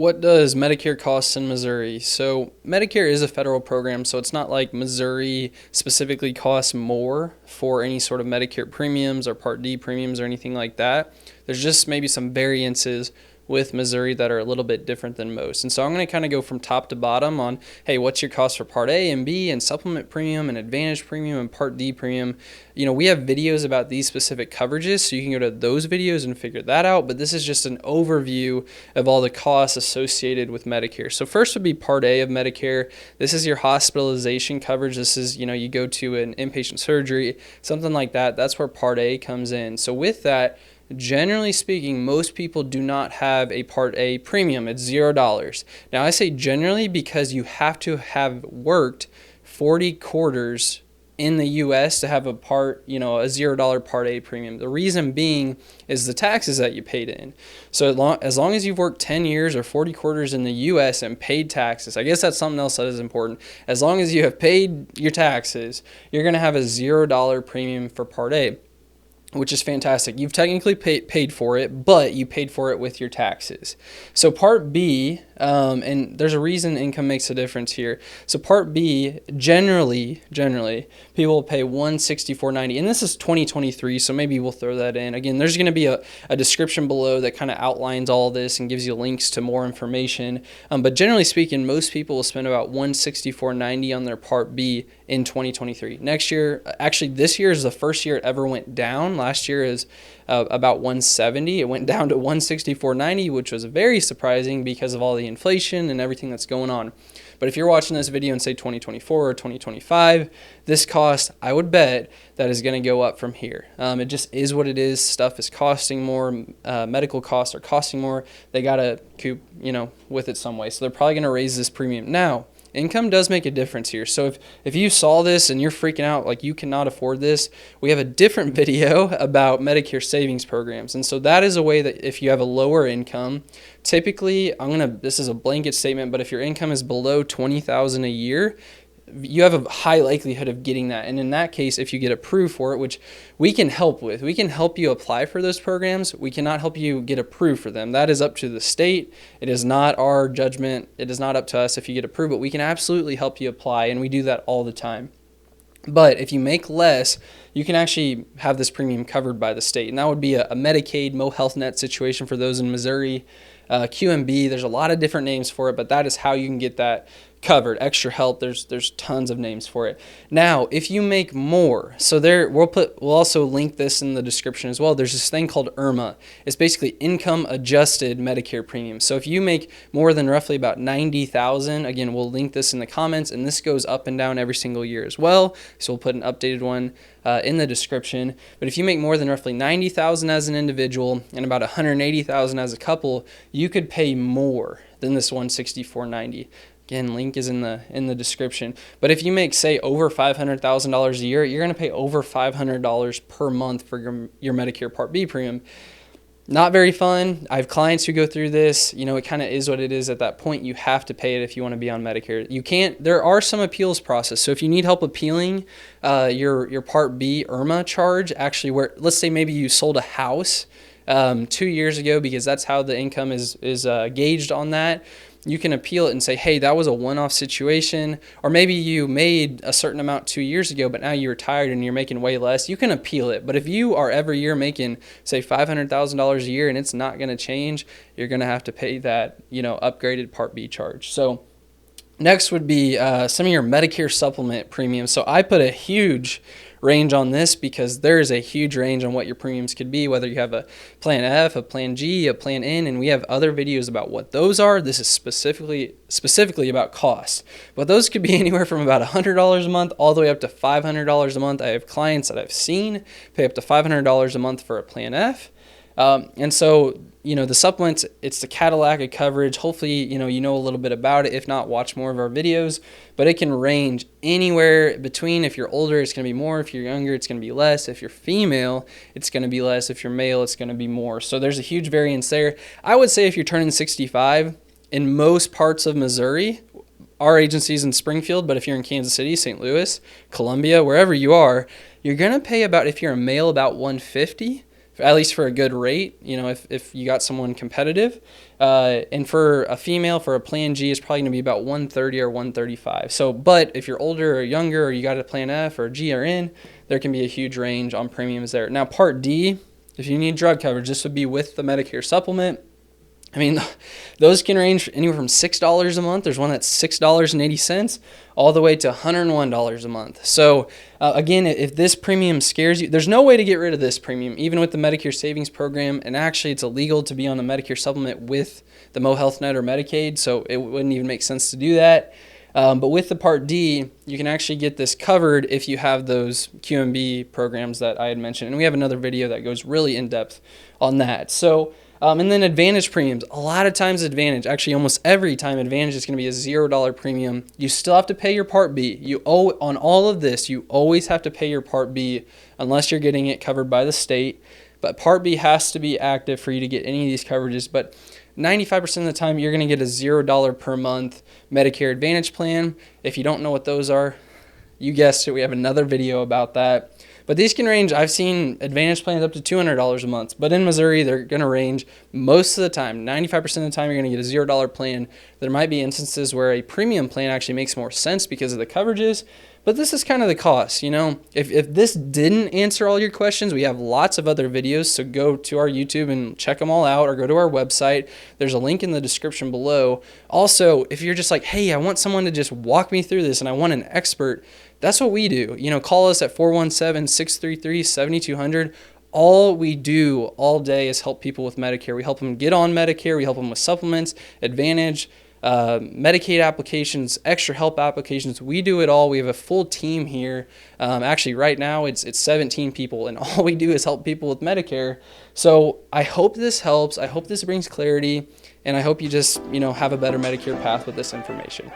What does Medicare cost in Missouri? So Medicare is a federal program, so it's not like Missouri specifically costs more for any sort of Medicare premiums or Part D premiums or anything like that. There's just maybe some variances with Missouri that are a little bit different than most. And so I'm going to kind of go from top to bottom on, hey, what's your cost for Part A and B and supplement premium and Advantage premium and Part D premium? We have videos about these specific coverages, so you can go to those videos and figure that out. But this is just an overview of all the costs associated with Medicare. So first would be Part A of Medicare. This is your hospitalization coverage. This is, you go to an inpatient surgery, something like that. That's where Part A comes in. So with that, generally speaking, most people do not have a Part A premium. It's $0. Now, I say generally because you have to have worked 40 quarters in the U.S. to have a $0 Part A premium. The reason being is the taxes that you paid in. So as long as you've worked 10 years or 40 quarters in the U.S. and paid taxes, I guess that's something else that is important. As long as you have paid your taxes, you're going to have a $0 premium for Part A, which is fantastic. You've technically paid for it, but you paid for it with your taxes. So Part B, and there's a reason income makes a difference here. So Part B, generally, people will pay $164.90, and this is 2023, so maybe we'll throw that in. Again, there's going to be a description below that kind of outlines all this and gives you links to more information. But generally speaking, most people will spend about $164.90 on their Part B in 2023. Next year, actually this year is the first year it ever went down. Last year is about 170. It went down to 164.90, which was very surprising because of all the inflation and everything that's going on. But if you're watching this video in say 2024 or 2025, this cost, I would bet, that is going to go up from here. It just is what it is. Stuff is costing more. Medical costs are costing more. They got to coop, with it some way. So they're probably going to raise this premium. Now, income does make a difference here. So if you saw this and you're freaking out like you cannot afford this, we have a different video about Medicare savings programs. And so that is a way that if you have a lower income, typically, this is a blanket statement, but if your income is below $20,000 a year, you have a high likelihood of getting that. And in that case, if you get approved for it, which we can help with, we can help you apply for those programs. We cannot help you get approved for them. That is up to the state. It is not our judgment. It is not up to us if you get approved, but we can absolutely help you apply, and we do that all the time. But if you make less, you can actually have this premium covered by the state. And that would be a Medicaid, Mo Health Net situation for those in Missouri. QMB, there's a lot of different names for it, but that is how you can get that covered. Extra help, there's tons of names for it. Now, if you make more, so we'll also link this in the description as well. There's this thing called IRMA. It's basically income adjusted Medicare premium. So if you make more than roughly about $90,000, again, we'll link this in the comments, and this goes up and down every single year as well. So we'll put an updated one in the description. But if you make more than roughly $90,000 as an individual and about $180,000 as a couple, you could pay more than this $164.90. Again, link is in the description. But if you make, say, over $500,000 a year, you're going to pay over $500 per month for your Medicare Part B premium. Not very fun. I have clients who go through this. It kind of is what it is at that point. You have to pay it if you want to be on Medicare. You can't. There are some appeals process. So if you need help appealing your Part B IRMA charge, actually, where let's say maybe you sold a house 2 years ago, because that's how the income is gauged on that. You can appeal it and say, hey, that was a one-off situation, or maybe you made a certain amount 2 years ago, but now you're retired and you're making way less. You can appeal it. But if you are every year making, say, $500,000 a year and it's not going to change, you're going to have to pay that, upgraded Part B charge. So next would be some of your Medicare supplement premiums. So I put a huge range on this because there is a huge range on what your premiums could be, whether you have a Plan F, a Plan G, a Plan N, and we have other videos about what those are. This is specifically about cost. But those could be anywhere from about $100 a month all the way up to $500 a month. I have clients that I've seen pay up to $500 a month for a Plan F. And so, the supplements, it's the Cadillac of coverage. Hopefully, you know a little bit about it. If not, watch more of our videos. But it can range anywhere between. If you're older, it's going to be more. If you're younger, it's going to be less. If you're female, it's going to be less. If you're male, it's going to be more. So there's a huge variance there. I would say if you're turning 65, in most parts of Missouri, our agency's in Springfield, but if you're in Kansas City, St. Louis, Columbia, wherever you are, you're going to pay about, if you're a male, about $150 at least for a good rate, if you got someone competitive. And for a female, for a Plan G, it's probably going to be about 130 or 135. So, but if you're older or younger, or you got a Plan F or G or N, there can be a huge range on premiums there. Now, Part D, if you need drug coverage, this would be with the Medicare supplement. I mean, those can range anywhere from $6 a month. There's one that's $6.80 all the way to $101 a month. So again, if this premium scares you, there's no way to get rid of this premium, even with the Medicare Savings Program. And actually, it's illegal to be on the Medicare supplement with the Mo Health Net or Medicaid, so it wouldn't even make sense to do that. But with the Part D, you can actually get this covered if you have those QMB programs that I had mentioned. And we have another video that goes really in depth on that. So, and then Advantage premiums. A lot of times Advantage, actually almost every time Advantage is going to be a $0 premium. You still have to pay your Part B. You owe, on all of this, you always have to pay your Part B unless you're getting it covered by the state. But Part B has to be active for you to get any of these coverages. But 95% of the time, you're going to get a $0 per month Medicare Advantage plan. If you don't know what those are, you guessed it, we have another video about that. But these can range, I've seen Advantage plans up to $200 a month. But in Missouri, they're going to range most of the time. 95% of the time, you're going to get a $0 plan. There might be instances where a premium plan actually makes more sense because of the coverages. But this is kind of the cost, If this didn't answer all your questions, we have lots of other videos. So go to our YouTube and check them all out, or go to our website. There's a link in the description below. Also, if you're just like, hey, I want someone to just walk me through this and I want an expert, that's what we do. Call us at 417-633-7200. All we do all day is help people with Medicare. We help them get on Medicare. We help them with supplements, Advantage, Medicaid applications, extra help applications. We do it all. We have a full team here. Actually, right now it's 17 people, and all we do is help people with Medicare. So I hope this helps. I hope this brings clarity, and I hope you just have a better Medicare path with this information.